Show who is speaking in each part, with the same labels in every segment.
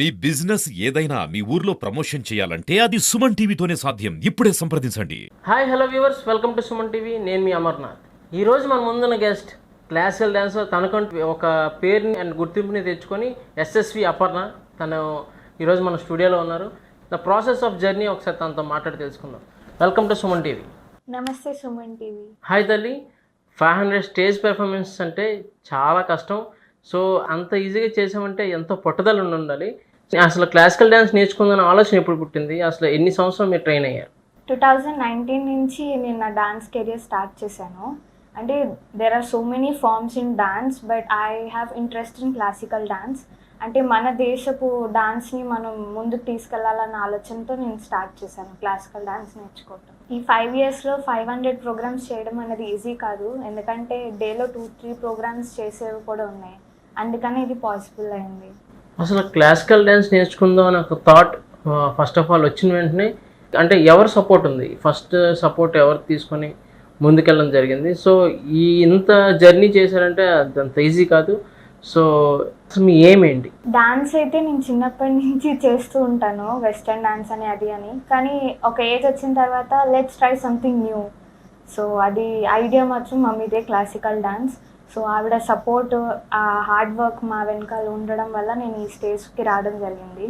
Speaker 1: మీ business ఏదైనా మీ ఊర్లో promotion చేయాలంటే అది సుమన్ టీవీతోనే సాధ్యం. ఇప్పుడే సంప్రదించండి.
Speaker 2: Hi hello viewers, welcome to Suman TV. నేను మీ అమర్నాథ్. ఈరోజు మన ముందున్న గెస్ట్ క్లాసికల్ డ్యాన్సర్, తనకంటూ ఒక పేరుని అండ్ గుర్తింపుని తెచ్చుకొని ఎస్ఎస్వి అపర్ణ. తను ఈరోజు మన స్టూడియోలో ఉన్నారు. ద ప్రాసెస్ ఆఫ్ జర్నీ ఒకసారి తనతో మాట్లాడి తెలుసుకుందాం. Welcome to Suman TV.
Speaker 3: నమస్తే సుమన్ టీవీ.
Speaker 2: హాయ్ తల్లి, 500 స్టేజ్ పెర్ఫార్మెన్స్ అంటే చాలా కష్టం. సో అంత ఈజీగా చేసామంటే ఎంతో పట్టుదల ఉండాలి. అసలు క్లాసికల్ డ్యాన్స్ నేర్చుకుందన్న ఆలోచన ఎప్పుడు పుట్టింది? అసలు ఎన్ని సంవత్సరాలు మీరు ట్రైన్ అయ్యారు?
Speaker 3: 2019 నుంచి నేను నా డాన్స్ కెరియర్ స్టార్ట్ చేశాను. అంటే there are so many forms in dance, but I have interest in classical dance. అంటే మన దేశపు డాన్స్ని మనం ముందుకు తీసుకెళ్లాలన్న ఆలోచనతో నేను స్టార్ట్ చేశాను క్లాసికల్ డాన్స్ నేర్చుకోవటం. ఈ 5 ఇయర్స్లో 500 ప్రోగ్రామ్స్ చేయడం అనేది ఈజీ కాదు, ఎందుకంటే డేలో 2-3 ప్రోగ్రామ్స్ చేసేవి కూడా ఉన్నాయి. అందుకని ఇది పాసిబుల్ అయింది.
Speaker 2: అసలు క్లాసికల్ డ్యాన్స్ నేర్చుకుందాం అని ఒక థాట్ ఫస్ట్ ఆఫ్ ఆల్ వచ్చిన వెంటనే అంటే ఎవరు సపోర్ట్ ఉంది? ఫస్ట్ సపోర్ట్ ఎవరు తీసుకొని ముందుకెళ్ళడం జరిగింది? సో ఈ ఇంత జర్నీ చేశారంటే అంత ఈజీ కాదు. సో అసలు మీ ఏం ఏంటి?
Speaker 3: డాన్స్ అయితే నేను చిన్నప్పటి నుంచి చేస్తూ ఉంటాను, వెస్టర్న్ డాన్స్ అని అది అని. కానీ ఒక ఏజ్ వచ్చిన తర్వాత let's try something new. So అది ఐడియా మాత్రం మమ్మీదే, క్లాసికల్ డాన్స్. సో ఆవిడ సపోర్ట్, ఆ హార్డ్ వర్క్ మా వెనకాల ఉండడం వల్ల నేను ఈ స్టేజ్కి రావడం జరిగింది.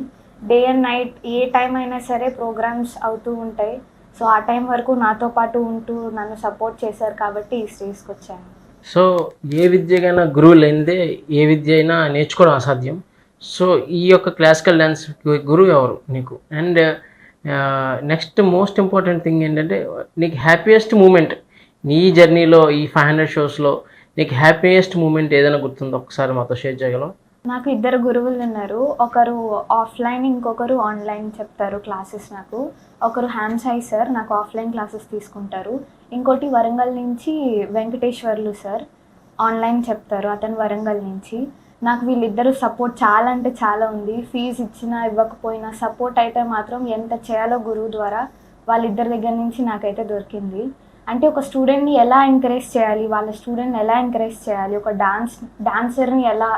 Speaker 3: Day and night A time అయినా సరే ప్రోగ్రామ్స్ అవుతూ ఉంటాయి. సో ఆ టైం వరకు నాతో పాటు ఉంటూ నన్ను సపోర్ట్ చేశారు కాబట్టి ఈ స్టేజ్కి వచ్చాను.
Speaker 2: సో ఏ విద్యకైనా గురువు లేనిదే ఏ విద్య అయినా నేర్చుకోవడం అసాధ్యం. సో ఈ యొక్క క్లాసికల్ డ్యాన్స్ గురువు ఎవరు నీకు? And next most important thing ఏంటంటే నీకు హ్యాపీయెస్ట్ మూమెంట్ నీ జర్నీలో, ఈ 500 షోస్లో నీకు హ్యాపీయెస్ట్ మూమెంట్ ఏదైనా గుర్తుందో ఒకసారి మాతో షేర్ చేయగలవా?
Speaker 3: నాకు 2 గురువులు ఉన్నారు. ఒకరు ఆఫ్లైన్, ఇంకొకరు ఆన్లైన్ చెప్తారు క్లాసెస్ నాకు. ఒకరు హ్యామ్సాయి సార్ నాకు ఆఫ్లైన్ క్లాసెస్ తీసుకుంటారు. ఇంకోటి వరంగల్ నుంచి వెంకటేశ్వర్లు సార్ ఆన్లైన్ చెప్తారు, అతను వరంగల్ నుంచి. నాకు వీళ్ళిద్దరూ సపోర్ట్ చాలా అంటే చాలా ఉంది. ఫీజు ఇచ్చినా ఇవ్వకపోయినా సపోర్ట్ అయితే మాత్రం ఎంత చేయాలో గురువు ద్వారా వాళ్ళిద్దరి దగ్గర నుంచి నాకైతే దొరికింది. అంటే ఒక స్టూడెంట్ని ఎలా ఎంకరేజ్ చేయాలి, వాళ్ళ స్టూడెంట్ని ఎలా ఎంకరేజ్ చేయాలి, ఒక డాన్సర్ని ఎలా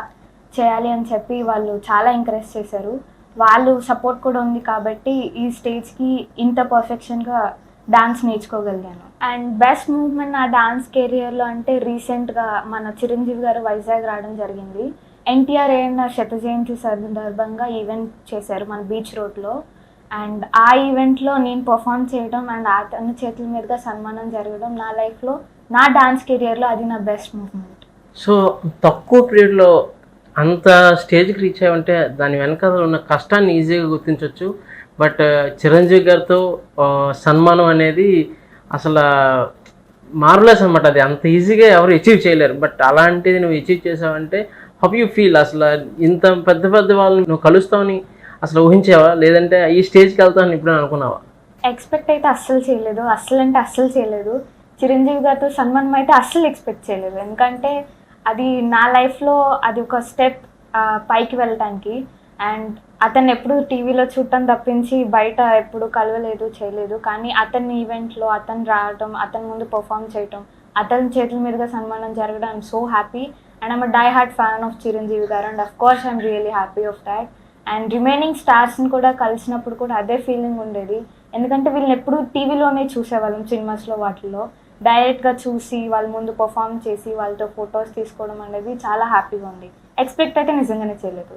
Speaker 3: చేయాలి అని చెప్పి వాళ్ళు చాలా ఎంకరేజ్ చేశారు. వాళ్ళు సపోర్ట్ కూడా ఉంది కాబట్టి ఈ స్టేజ్కి ఇంత పర్ఫెక్షన్గా డాన్స్ నేర్చుకోగలిగాను. అండ్ బెస్ట్ మూవ్మెంట్ నా డాన్స్ కెరియర్లో అంటే రీసెంట్గా మన చిరంజీవి గారు వైజాగ్ రావడం జరిగింది. ఎన్టీఆర్ ఏఎన్ఆర్ శత జయంతి సందర్భంగా ఈవెంట్ చేశారు మన బీచ్ రోడ్లో. అండ్ ఆ ఈవెంట్లో నేను పర్ఫామ్ చేయడం అండ్ అతని చేతుల మీదుగా సన్మానం జరగడం నా లైఫ్లో, నా డాన్స్ కెరియర్లో అది నా బెస్ట్ మూవ్మెంట్.
Speaker 2: సో తక్కువ పీరియడ్లో అంత స్టేజ్కి రీచ్ అయ్యామంటే దాని వెనకాల ఉన్న కష్టాన్ని ఈజీగా గుర్తించవచ్చు. బట్ చిరంజీవి గారితో సన్మానం అనేది అసలు మార్వలెస్ అనమాట. అది అంత ఈజీగా ఎవరు అచీవ్ చేయలేరు. బట్ అలాంటిది నువ్వు అచీవ్ చేసావంటే హౌ యూ ఫీల్? అసలు ఇంత పెద్ద పెద్ద వాళ్ళని నువ్వు కలుస్తావని అసలు ఊహించావా? లేదంటే ఈ స్టేజ్కి వెళ్తావని ఇప్పుడు అనుకున్నావా?
Speaker 3: ఎక్స్పెక్ట్ అయితే అస్సలు చేయలేదు, అస్సలు చేయలేదు. చిరంజీవి గారితో సన్మానం అయితే అస్సలు ఎక్స్పెక్ట్ చేయలేదు, ఎందుకంటే అది నా లైఫ్లో అది ఒక స్టెప్ పైకి వెళ్ళటానికి. అండ్ అతను ఎప్పుడు టీవీలో చూడటం తప్పించి బయట ఎప్పుడు కలవలేదు, చేయలేదు. కానీ అతని ఈవెంట్లో అతను రావటం, అతని ముందు పర్ఫామ్ చేయటం, అతని చేతుల మీదుగా సన్మానం జరగడం, I'm so happy. And I'm die hard fan of Chiranjeevi garu and of course I'm really happy of that. And remaining స్టార్స్ని కూడా కలిసినప్పుడు కూడా అదే ఫీలింగ్ ఉండేది, ఎందుకంటే వీళ్ళని ఎప్పుడు టీవీలోనే చూసేవాళ్ళం, సినిమాస్లో వాటిల్లో. డైరెక్ట్గా చూసి వాళ్ళ ముందు పర్ఫామ్ చేసి వాళ్ళతో ఫొటోస్ తీసుకోవడం అనేది చాలా హ్యాపీగా ఉంది. ఎక్స్పెక్ట్ అయితే నిజంగానే చేయలేదు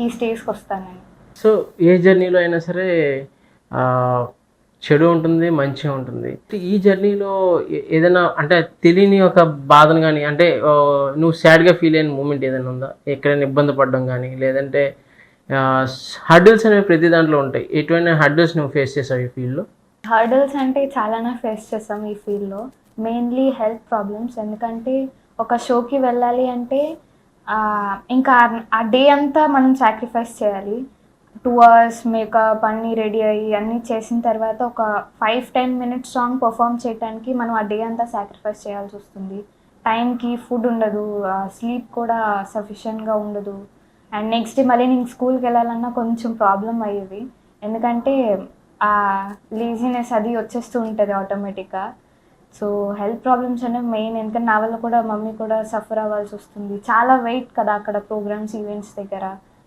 Speaker 3: ఈ స్టేజ్కి వస్తానని.
Speaker 2: సో ఏ జర్నీలో అయినా సరే చెడు ఉంటుంది, మంచిగా ఉంటుంది. ఈ జర్నీలో ఏదైనా అంటే తెలియని ఒక బాధను కానీ, అంటే నువ్వు సాడ్గా ఫీల్ అయిన మూమెంట్ ఏదైనా ఉందా? ఎక్కడైనా ఇబ్బంది పడడం కానీ, లేదంటే హర్డిల్స్ అనేవి ప్రతి దాంట్లో ఉంటాయి. ఎటువంటి హర్డిల్స్ నువ్వు ఫేస్ చేసావు ఈ ఫీల్డ్లో?
Speaker 3: హర్డల్స్ అంటే చాలానే ఫేస్ చేస్తాం ఈ ఫీల్డ్లో. మెయిన్లీ హెల్త్ ప్రాబ్లమ్స్, ఎందుకంటే ఒక షోకి వెళ్ళాలి అంటే ఇంకా ఆ డే అంతా మనం సాక్రిఫైస్ చేయాలి. 2 hours మేకప్ అన్నీ రెడీ అయ్యి అన్నీ చేసిన తర్వాత ఒక 5-10 minutes సాంగ్ పర్ఫామ్ చేయడానికి మనం ఆ డే అంతా సాక్రిఫైస్ చేయాల్సి వస్తుంది. టైంకి ఫుడ్ ఉండదు, స్లీప్ కూడా సఫిషియెంట్గా ఉండదు. అండ్ నెక్స్ట్ డే మళ్ళీ నేను స్కూల్కి వెళ్ళాలన్నా కొంచెం ప్రాబ్లం అయ్యేది, ఎందుకంటే ఆ లేజినెస్ అది వచ్చేస్తూ ఉంటుంది ఆటోమేటిక్గా. సో హెల్త్ ప్రాబ్లమ్స్ అనేవి మెయిన్, ఎందుకంటే నా వల్ల కూడా మమ్మీ కూడా సఫర్ అవ్వాల్సి వస్తుంది. చాలా వెయిట్ కదా అక్కడ ప్రోగ్రామ్స్, ఈవెంట్స్ దగ్గర.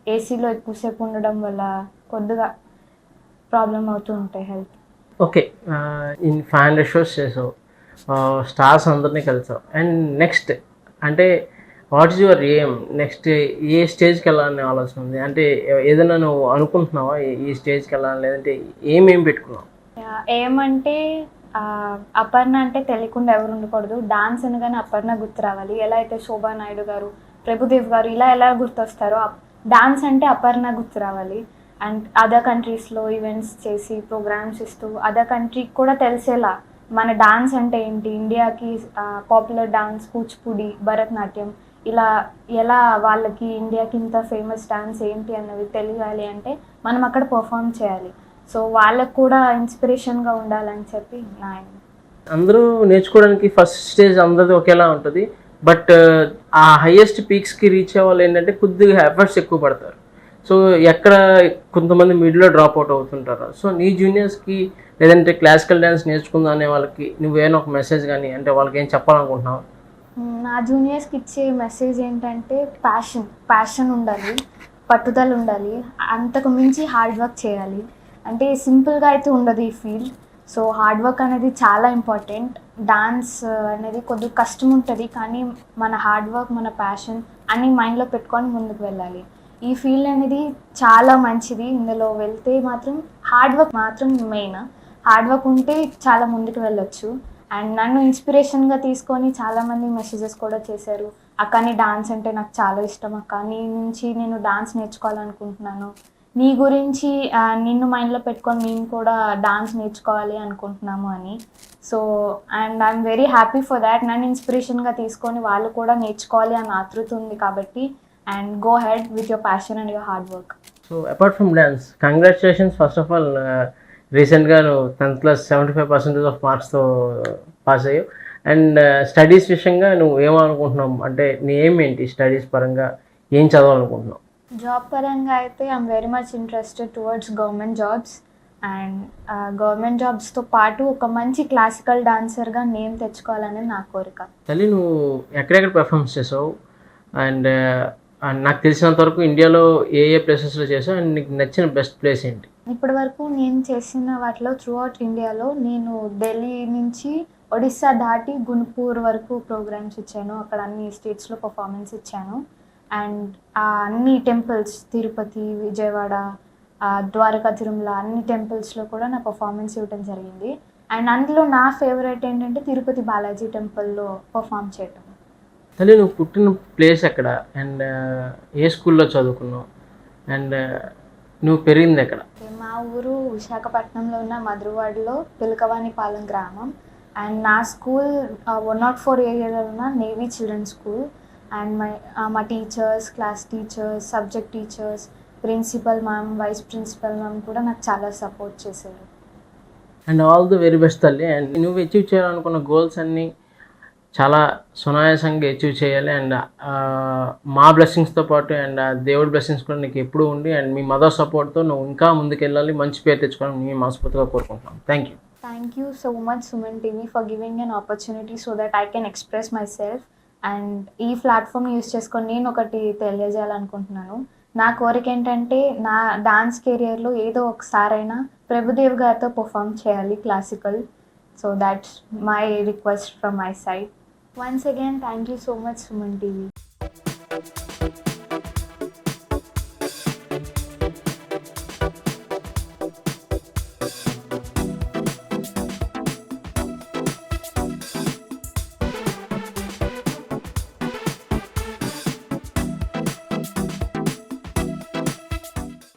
Speaker 3: ఏసీలో ఎక్కువసేపు ఉండడం వల్ల కొద్దిగా ప్రాబ్లం అవుతూ ఉంటాయి హెల్త్.
Speaker 2: ఓకే, ఇన్ 500 షోస్ చేసావు, స్టార్స్ అందరినీ కలిసావు, అండ్ నెక్స్ట్ అంటే what is your aim? Next ఏ స్టేజ్కి వెళ్ళాలనే ఆలోచన ఉంది? అంటే ఏదైనా నువ్వు అనుకుంటున్నావా ఈ స్టేజ్కి వెళ్ళాలని, లేదంటే ఏం పెట్టుకున్నావు?
Speaker 3: ఏమంటే అపర్ణ అంటే తెలియకుండా ఎవరు ఉండకూడదు. డాన్స్ అనగానే అపర్ణ గుర్తు రావాలి. ఎలా అయితే శోభా నాయుడు గారు, ప్రభుదేవ్ గారు ఇలా ఎలా గుర్తొస్తారో డాన్స్ అంటే అపర్ణ గుర్తు రావాలి. అండ్ అదర్ కంట్రీస్లో ఈవెంట్స్ చేసి ప్రోగ్రామ్స్ ఇస్తూ అదర్ కంట్రీకి కూడా తెలిసేలా మన డాన్స్ అంటే ఏంటి, ఇండియాకి పాపులర్ డాన్స్ కూచిపూడి, భరతనాట్యం, ఇలా ఎలా వాళ్ళకి ఇండియాకి ఇంత ఫేమస్ డాన్స్ ఏంటి అన్నది తెలియాలి అంటే మనం అక్కడ పర్ఫామ్ చేయాలి. సో వాళ్ళకు కూడా ఇన్స్పిరేషన్గా ఉండాలని చెప్పి నా aim.
Speaker 2: అందరూ నేర్చుకోవడానికి ఫస్ట్ స్టేజ్ అందరిది ఒకేలా ఉంటుంది, బట్ ఆ హైయెస్ట్ పీక్స్కి రీచ్ అవ్వాలి ఏంటంటే కొద్దిగా ఎఫర్ట్స్ ఎక్కువ పడతారు. సో ఎక్కడ కొంతమంది మిడిల్లో డ్రాప్ అవుట్ అవుతుంటారు. సో నీ జూనియర్స్కి లేదంటే క్లాసికల్ డ్యాన్స్ నేర్చుకుందాం అనే వాళ్ళకి నువ్వేనా ఒక మెసేజ్ కానీ అంటే వాళ్ళకి ఏం చెప్పాలనుకుంటున్నావు?
Speaker 3: నా జూనియర్స్కి ఇచ్చే మెసేజ్ ఏంటంటే ప్యాషన్ ఉండాలి, పట్టుదల ఉండాలి, అంతకు మించి హార్డ్ వర్క్ చేయాలి. అంటే సింపుల్గా అయితే ఉండదు ఈ ఫీల్డ్. సో హార్డ్ వర్క్ అనేది చాలా ఇంపార్టెంట్. డాన్స్ అనేది కొద్దిగా కష్టం ఉంటుంది, కానీ మన హార్డ్ వర్క్, మన ప్యాషన్ అన్నీ మైండ్లో పెట్టుకొని ముందుకు వెళ్ళాలి. ఈ ఫీల్డ్ అనేది చాలా మంచిది. ఇందులో వెళ్తే మాత్రం హార్డ్ వర్క్ మాత్రం మెయిన్. హార్డ్ వర్క్ ఉంటే చాలా ముందుకు వెళ్ళొచ్చు. అండ్ నన్ను ఇన్స్పిరేషన్గా తీసుకొని చాలామంది మెసేజెస్ కూడా చేశారు. అక్క నీ డాన్స్ అంటే నాకు చాలా ఇష్టం అక్క, నీ నుంచి నేను డాన్స్ నేర్చుకోవాలనుకుంటున్నాను, నీ గురించి నిన్ను మైండ్లో పెట్టుకొని మేము కూడా డాన్స్ నేర్చుకోవాలి అనుకుంటున్నాము అని. So and I'm very happy for that. నన్ను ఇన్స్పిరేషన్గా తీసుకొని వాళ్ళు కూడా నేర్చుకోవాలి అని ఆతృత ఉంది కాబట్టి. And go head with your passion and your hard work.
Speaker 2: So apart from dance, congratulations first of all. రీసెంట్గా నువ్వు 10th క్లాస్ 75% ఆఫ్ మార్క్స్తో పాస్ అయ్యావు. అండ్ స్టడీస్ విషయంగా నువ్వు ఏమనుకుంటున్నావు? అంటే నీ ఏం ఏంటి స్టడీస్ పరంగా, ఏం చదవాలనుకుంటున్నావు?
Speaker 3: జాబ్ పరంగా అయితే I'm very much interested towards government jobs. And government జాబ్స్తో పాటు ఒక మంచి క్లాసికల్ డాన్సర్గా నేమ్ తెచ్చుకోవాలని నా కోరిక.
Speaker 2: తల్లి, నువ్వు ఎక్కడెక్కడ పెర్ఫార్మెన్స్ చేసావు? అండ్ నాకు తెలిసినంత వరకు ఇండియాలో ఏ ప్లేసెస్లో చేసావు? అండ్ నీకు నచ్చిన బెస్ట్ ప్లేస్ ఏంటి?
Speaker 3: ఇప్పటి వరకు నేను చేసిన వాటిలో త్రూ అవుట్ ఇండియాలో నేను ఢిల్లీ నుంచి ఒడిస్సా దాటి గుంటూర్ వరకు ప్రోగ్రామ్స్ ఇచ్చాను. అక్కడ అన్ని స్టేట్స్లో పర్ఫార్మెన్స్ ఇచ్చాను. అండ్ అన్ని టెంపుల్స్, తిరుపతి, విజయవాడ, ద్వారకా, తిరుమల అన్ని టెంపుల్స్లో కూడా నా పర్ఫార్మెన్స్ ఇవ్వడం జరిగింది. అండ్ అందులో నా ఫేవరెట్ ఏంటంటే తిరుపతి బాలాజీ టెంపుల్లో పర్ఫామ్ చేయటం.
Speaker 2: తల్లి, నువ్వు పుట్టిన ప్లేస్ ఎక్కడ? అండ్ ఏ స్కూల్లో చదువుకున్నావు? అండ్ నువ్వు పెరిగింది ఎక్కడ?
Speaker 3: మా ఊరు విశాఖపట్నంలో ఉన్న మధురవాడలో పిలకవాణిపాలెం గ్రామం. అండ్ నా స్కూల్ 104 ఏరియాలో ఉన్న నేవీ చిల్డ్రన్స్ స్కూల్. అండ్ మా teachers, class teachers, subject teachers, principal ma'am, vice principal ma'am కూడా నాకు చాలా సపోర్ట్ చేశారు.
Speaker 2: And all the very best తల్లి. అండ్ నువ్వు అచీవ్ చేయాలనుకున్న గోల్స్ అన్నీ చాలా సునాయాసంగా అచీవ్ చేయాలి. అండ్ మా బ్లెస్సింగ్స్తో పాటు అండ్ దేవుడి బ్లెస్సింగ్స్ కూడా నీకు ఎప్పుడూ ఉండి, అండ్ మీ మదర్ సపోర్ట్తో నువ్వు ఇంకా ముందుకెళ్ళాలి, మంచి పేరు తెచ్చుకోవాలని మేము మనస్ఫూర్తిగా కోరుకుంటున్నాం. Thank you.
Speaker 3: Thank you so much Suman TV for giving an opportunity so that I can express myself. And ఈ ప్లాట్ఫామ్ యూస్ చేసుకొని నేను ఒకటి తెలియజేయాలనుకుంటున్నాను. నా కోరిక ఏంటంటే నా డాన్స్ కెరియర్లో ఏదో ఒకసారైనా ప్రభుదేవ్ గారితో పర్ఫామ్ చేయాలి classical. So that's my request from my side. Once again thank you so much Suman TV.